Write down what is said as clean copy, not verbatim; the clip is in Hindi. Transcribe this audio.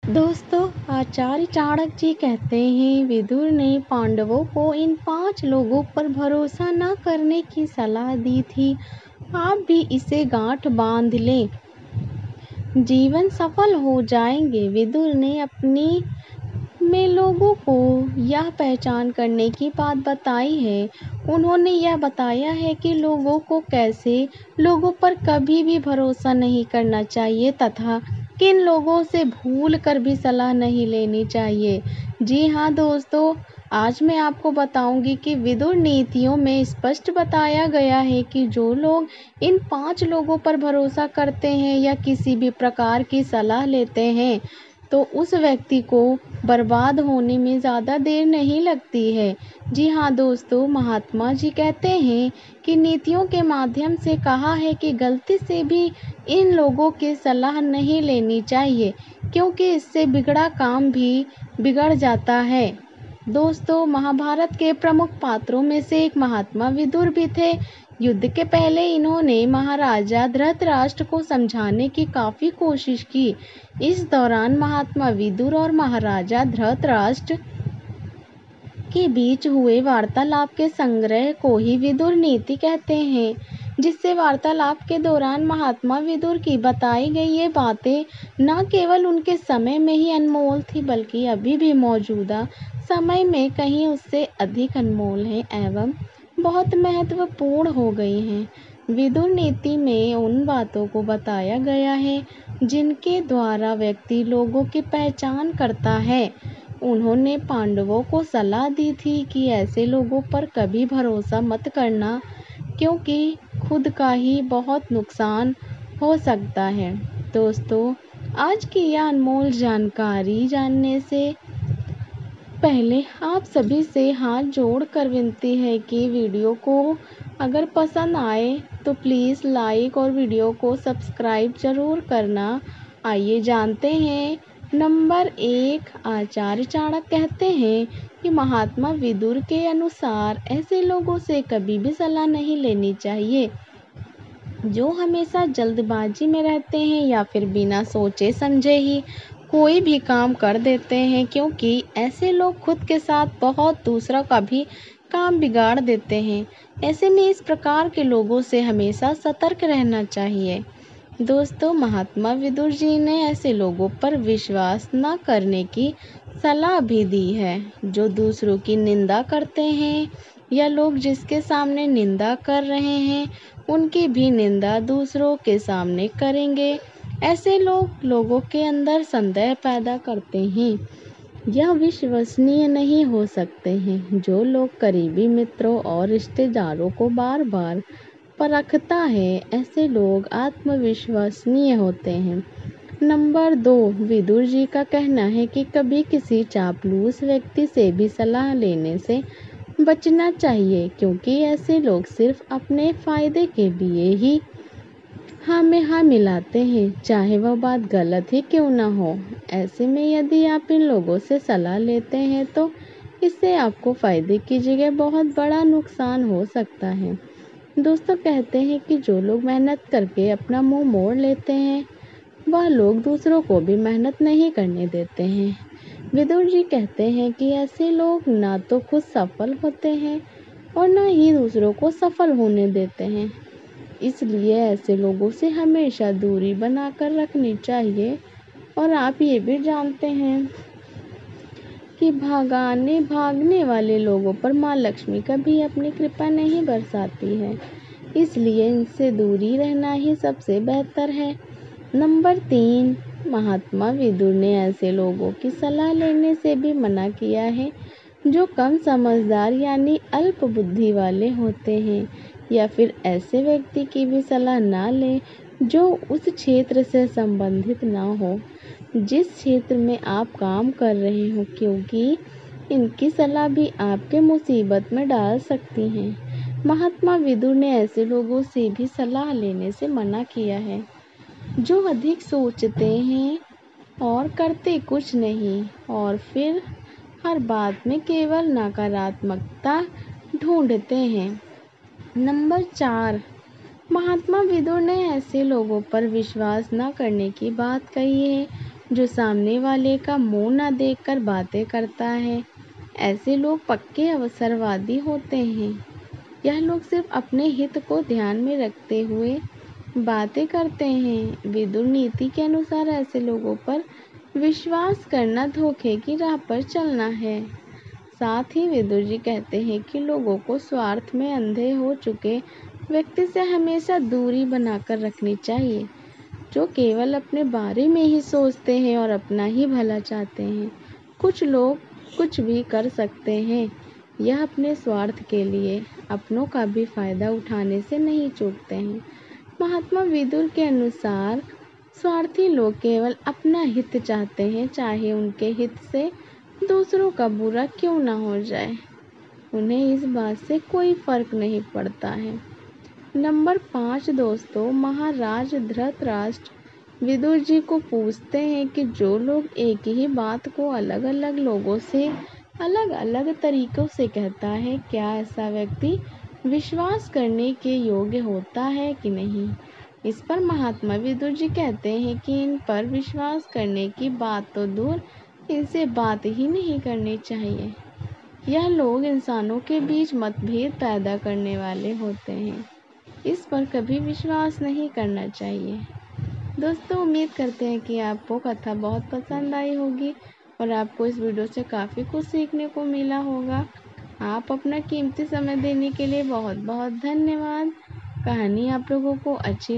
दोस्तों, आचार्य चाणक्य जी कहते हैं, विदुर ने पांडवों को इन 5 लोगों पर भरोसा न करने की सलाह दी थी। आप भी इसे गांठ बांध लें, जीवन सफल हो जाएंगे। विदुर ने अपनी में लोगों को यह पहचान करने की बात बताई है। उन्होंने यह बताया है कि लोगों को कैसे लोगों पर कभी भी भरोसा नहीं करना चाहिए तथा किन लोगों से भूल कर भी सलाह नहीं लेनी चाहिए। जी हाँ दोस्तों, आज मैं आपको बताऊंगी कि विदुर नीतियों में स्पष्ट बताया गया है कि जो लोग इन 5 लोगों पर भरोसा करते हैं या किसी भी प्रकार की सलाह लेते हैं तो उस व्यक्ति को बर्बाद होने में ज़्यादा देर नहीं लगती है। जी हाँ दोस्तों, महात्मा जी कहते हैं कि नीतियों के माध्यम से कहा है कि गलती से भी इन लोगों की सलाह नहीं लेनी चाहिए, क्योंकि इससे बिगड़ा काम भी बिगड़ जाता है। दोस्तों, महाभारत के प्रमुख पात्रों में से एक महात्मा विदुर भी थे। युद्ध के पहले इन्होंने महाराजा धृतराष्ट्र को समझाने की काफ़ी कोशिश की। इस दौरान महात्मा विदुर और महाराजा धृतराष्ट्र के बीच हुए वार्तालाप के संग्रह को ही विदुर नीति कहते हैं, जिससे वार्तालाप के दौरान महात्मा विदुर की बताई गई ये बातें न केवल उनके समय में ही अनमोल थी, बल्कि अभी भी मौजूदा समय में कहीं उससे अधिक अनमोल हैं एवं बहुत महत्वपूर्ण हो गई हैं। विदुर नीति में उन बातों को बताया गया है जिनके द्वारा व्यक्ति लोगों की पहचान करता है। उन्होंने पांडवों को सलाह दी थी कि ऐसे लोगों पर कभी भरोसा मत करना, क्योंकि खुद का ही बहुत नुकसान हो सकता है। दोस्तों, आज की यह अनमोल जानकारी जानने से पहले आप सभी से हाथ जोड़कर विनती है कि वीडियो को अगर पसंद आए तो प्लीज़ लाइक और वीडियो को सब्सक्राइब ज़रूर करना। आइए जानते हैं। नंबर 1, आचार्य चाणक्य कहते हैं कि महात्मा विदुर के अनुसार ऐसे लोगों से कभी भी सलाह नहीं लेनी चाहिए जो हमेशा जल्दबाजी में रहते हैं या फिर बिना सोचे समझे ही कोई भी काम कर देते हैं, क्योंकि ऐसे लोग खुद के साथ बहुत दूसरों का भी काम बिगाड़ देते हैं। ऐसे में इस प्रकार के लोगों से हमेशा सतर्क रहना चाहिए। दोस्तों, महात्मा विदुर जी ने ऐसे लोगों पर विश्वास न करने की सलाह भी दी है जो दूसरों की निंदा करते हैं, या लोग जिसके सामने निंदा कर रहे हैं उनकी भी निंदा दूसरों के सामने करेंगे। ऐसे लोग लोगों के अंदर संदेह पैदा करते हैं या विश्वसनीय नहीं हो सकते हैं। जो लोग करीबी मित्रों और रिश्तेदारों को बार बार परखता है, ऐसे लोग आत्मविश्वसनीय होते हैं। नंबर 2, विदुर जी का कहना है कि कभी किसी चापलूस व्यक्ति से भी सलाह लेने से बचना चाहिए, क्योंकि ऐसे लोग सिर्फ अपने फायदे के लिए ही हाँ में हाँ मिलाते हैं, चाहे वह बात गलत ही क्यों ना हो। ऐसे में यदि आप इन लोगों से सलाह लेते हैं तो इससे आपको फ़ायदे की जगह बहुत बड़ा नुकसान हो सकता है। दोस्तों, कहते हैं कि जो लोग मेहनत करके अपना मुंह मोड़ लेते हैं, वह लोग दूसरों को भी मेहनत नहीं करने देते हैं। विदुर जी कहते हैं कि ऐसे लोग ना तो खुद सफल होते हैं और ना ही दूसरों को सफल होने देते हैं। इसलिए ऐसे लोगों से हमेशा दूरी बनाकर रखनी चाहिए। और आप ये भी जानते हैं कि भागने वाले लोगों पर माँ लक्ष्मी कभी अपनी कृपा नहीं बरसाती है, इसलिए इनसे दूरी रहना ही सबसे बेहतर है। नंबर 3, महात्मा विदुर ने ऐसे लोगों की सलाह लेने से भी मना किया है जो कम समझदार यानी अल्प बुद्धि वाले होते हैं, या फिर ऐसे व्यक्ति की भी सलाह ना लें जो उस क्षेत्र से संबंधित ना हो जिस क्षेत्र में आप काम कर रहे हो, क्योंकि इनकी सलाह भी आपके मुसीबत में डाल सकती हैं। महात्मा विदुर ने ऐसे लोगों से भी सलाह लेने से मना किया है जो अधिक सोचते हैं और करते कुछ नहीं, और फिर हर बात में केवल नकारात्मकता ढूंढते हैं। नंबर 4, महात्मा विदुर ने ऐसे लोगों पर विश्वास न करने की बात कही है। जो सामने वाले का मुंह न देखकर बातें करता है। ऐसे लोग पक्के अवसरवादी होते हैं। यह लोग सिर्फ अपने हित को ध्यान में रखते हुए बातें करते हैं। विदुर नीति के अनुसार ऐसे लोगों पर विश्वास करना धोखे की राह पर चलना है। साथ ही विदुर जी कहते हैं कि लोगों को स्वार्थ में अंधे हो चुके व्यक्ति से हमेशा दूरी बनाकर रखनी चाहिए, जो केवल अपने बारे में ही सोचते हैं और अपना ही भला चाहते हैं। कुछ लोग कुछ भी कर सकते हैं, यह अपने स्वार्थ के लिए अपनों का भी फायदा उठाने से नहीं चूकते हैं। महात्मा विदुर के अनुसार स्वार्थी लोग केवल अपना हित चाहते हैं, चाहे उनके हित से दूसरों का बुरा क्यों ना हो जाए। उन्हें इस बात से कोई फर्क नहीं पड़ता है। नंबर 5 दोस्तों, महाराज धृतराष्ट्र विदुर जी को पूछते हैं कि जो लोग एक ही बात को अलग अलग लोगों से अलग अलग तरीकों से कहता है, क्या ऐसा व्यक्ति विश्वास करने के योग्य होता है कि नहीं। इस पर महात्मा विदुर जी कहते हैं कि इन पर विश्वास करने की बात तो दूर, इनसे बात ही नहीं करनी चाहिए। यह लोग इंसानों के बीच मतभेद पैदा करने वाले होते हैं। इस पर कभी विश्वास नहीं करना चाहिए। दोस्तों, उम्मीद करते हैं कि आपको कथा बहुत पसंद आई होगी और आपको इस वीडियो से काफ़ी कुछ सीखने को मिला होगा। आप अपना कीमती समय देने के लिए बहुत बहुत धन्यवाद। कहानी आप लोगों को अच्छी